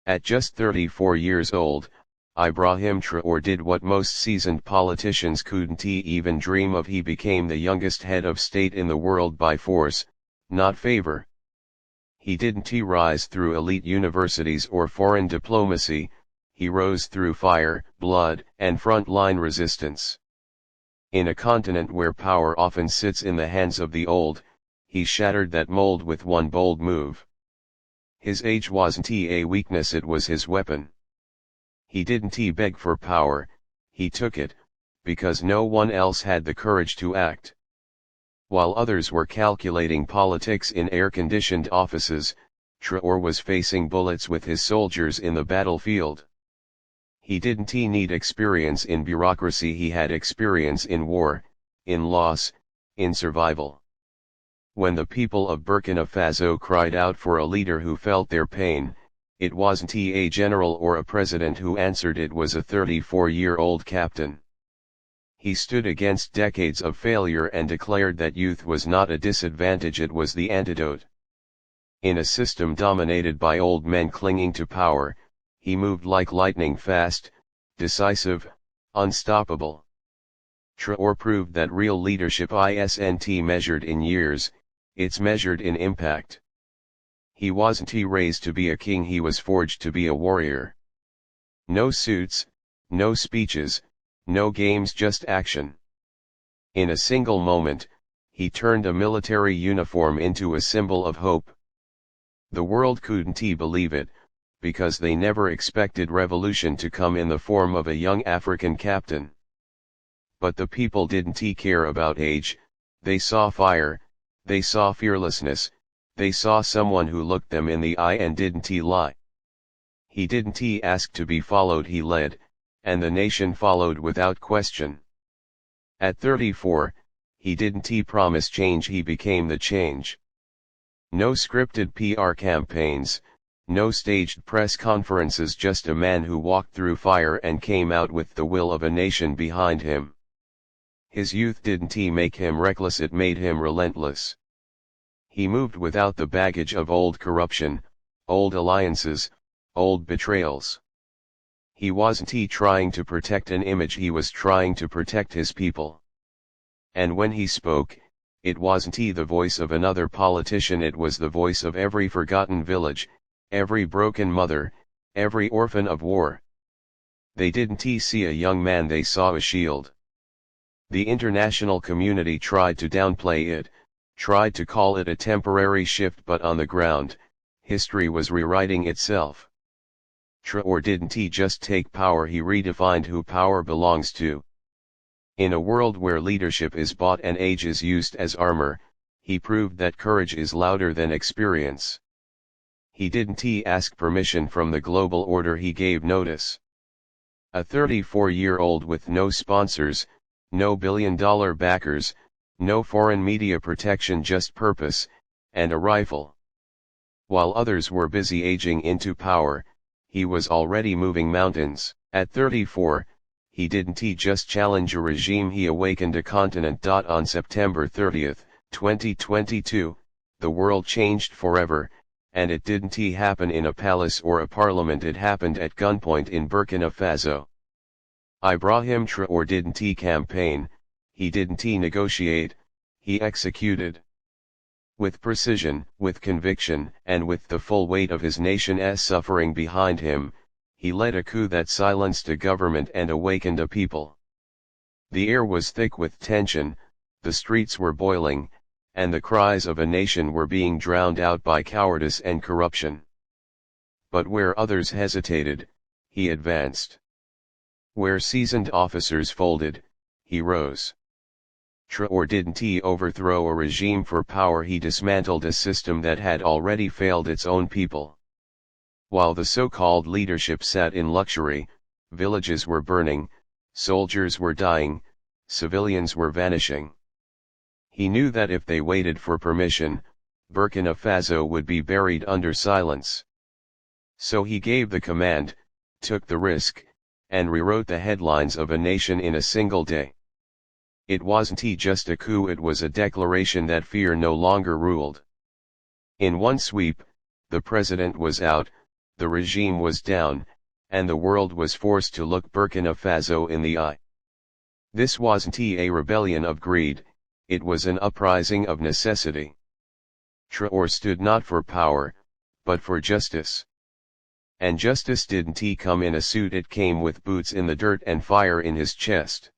At just 34 years old, Ibrahim Traoré did what most seasoned politicians couldn't even dream of. He became the youngest head of state in the world by force, not favor. He didn't rise through elite universities or foreign diplomacy, he rose through fire, blood, and front-line resistance. In a continent where power often sits in the hands of the old, he shattered that mold with one bold move. His age wasn't a weakness, it was his weapon. He didn't beg for power, he took it, because no one else had the courage to act. While others were calculating politics in air-conditioned offices, Traore was facing bullets with his soldiers in the battlefield. He didn't need experience in bureaucracy, he had experience in war, in loss, in survival. When the people of Burkina Faso cried out for a leader who felt their pain, it wasn't a general or a president who answered, it was a 34-year-old captain. He stood against decades of failure and declared that youth was not a disadvantage, it was the antidote. In a system dominated by old men clinging to power, he moved like lightning, fast, decisive, unstoppable. Traore proved that real leadership isn't measured in years, it's measured in impact. He wasn't raised to be a king, he was forged to be a warrior. No suits, no speeches, no games, just action. In a single moment, he turned a military uniform into a symbol of hope. The world couldn't believe it, because they never expected revolution to come in the form of a young African captain. But the people didn't care about age, they saw fire, they saw fearlessness, they saw someone who looked them in the eye and didn't lie. He didn't ask to be followed, he led, and the nation followed without question. At 34, he didn't promise change, he became the change. No scripted PR campaigns, no staged press conferences, just a man who walked through fire and came out with the will of a nation behind him. His youth didn't make him reckless, it made him relentless. He moved without the baggage of old corruption, old alliances, old betrayals. He wasn't trying to protect an image, he was trying to protect his people. And when he spoke, it wasn't the voice of another politician, it was the voice of every forgotten village, every broken mother, every orphan of war. They didn't see a young man, they saw a shield. The international community tried to downplay it, tried to call it a temporary shift, but on the ground, history was rewriting itself. Traore didn't just take power, he redefined who power belongs to. In a world where leadership is bought and age is used as armor, he proved that courage is louder than experience. He didn't ask permission from the global order, he gave notice. A 34-year-old with no sponsors, no billion-dollar backers, no foreign media protection, just purpose, and a rifle. While others were busy aging into power, he was already moving mountains. At 34, he didn't just challenge a regime, he awakened a continent. On September 30, 2022, the world changed forever, and it didn't happen in a palace or a parliament, it happened at gunpoint in Burkina Faso. Ibrahim Traoré didn't campaign, he didn't negotiate, he executed. With precision, with conviction, and with the full weight of his nation's suffering behind him, he led a coup that silenced a government and awakened a people. The air was thick with tension, the streets were boiling, and the cries of a nation were being drowned out by cowardice and corruption. But where others hesitated, he advanced. Where seasoned officers folded, he rose. Traoré didn't overthrow a regime for power, he dismantled a system that had already failed its own people. While the so-called leadership sat in luxury, villages were burning, soldiers were dying, civilians were vanishing. He knew that if they waited for permission, Burkina Faso would be buried under silence. So he gave the command, took the risk, and rewrote the headlines of a nation in a single day. It wasn't just a coup, it was a declaration that fear no longer ruled. In one sweep, the president was out, the regime was down, and the world was forced to look Burkina Faso in the eye. This wasn't a rebellion of greed, it was an uprising of necessity. Traore stood not for power, but for justice. And justice didn't come in a suit, it came with boots in the dirt and fire in his chest.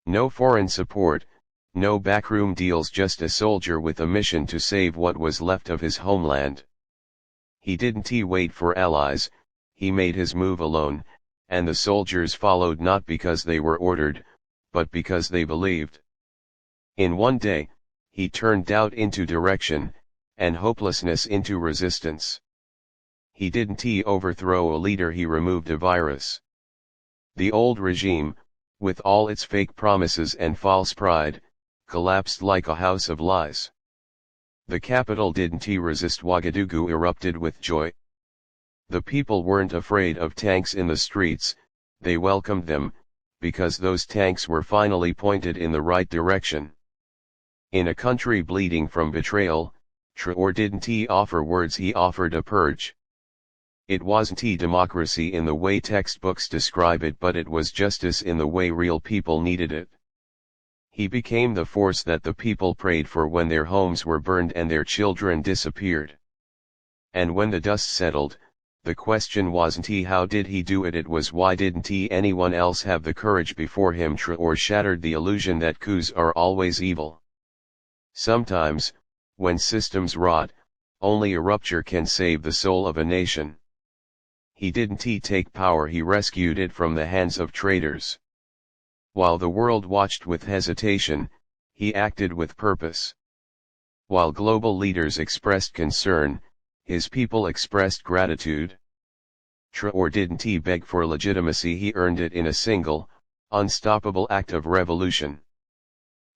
No foreign support, no backroom deals, just a soldier with a mission to save what was left of his homeland. He didn't wait for allies, he made his move alone, and the soldiers followed not because they were ordered, but because they believed. In one day, he turned doubt into direction, and hopelessness into resistance. He didn't overthrow a leader, he removed a virus. The old regime, with all its fake promises and false pride, collapsed like a house of lies. The capital didn't resist, Ouagadougou erupted with joy. The people weren't afraid of tanks in the streets, they welcomed them, because those tanks were finally pointed in the right direction. In a country bleeding from betrayal, Traore didn't offer words, he offered a purge. It wasn't democracy in the way textbooks describe it, but it was justice in the way real people needed it. He became the force that the people prayed for when their homes were burned and their children disappeared. And when the dust settled, the question wasn't how did he do it, it was why didn't anyone else have the courage before him. Traore shattered the illusion that coups are always evil. Sometimes, when systems rot, only a rupture can save the soul of a nation. He didn't take power, he rescued it from the hands of traitors. While the world watched with hesitation, he acted with purpose. While global leaders expressed concern, his people expressed gratitude. Traore didn't beg for legitimacy, he earned it in a single, unstoppable act of revolution.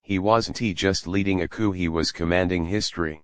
He wasn't just leading a coup, he was commanding history.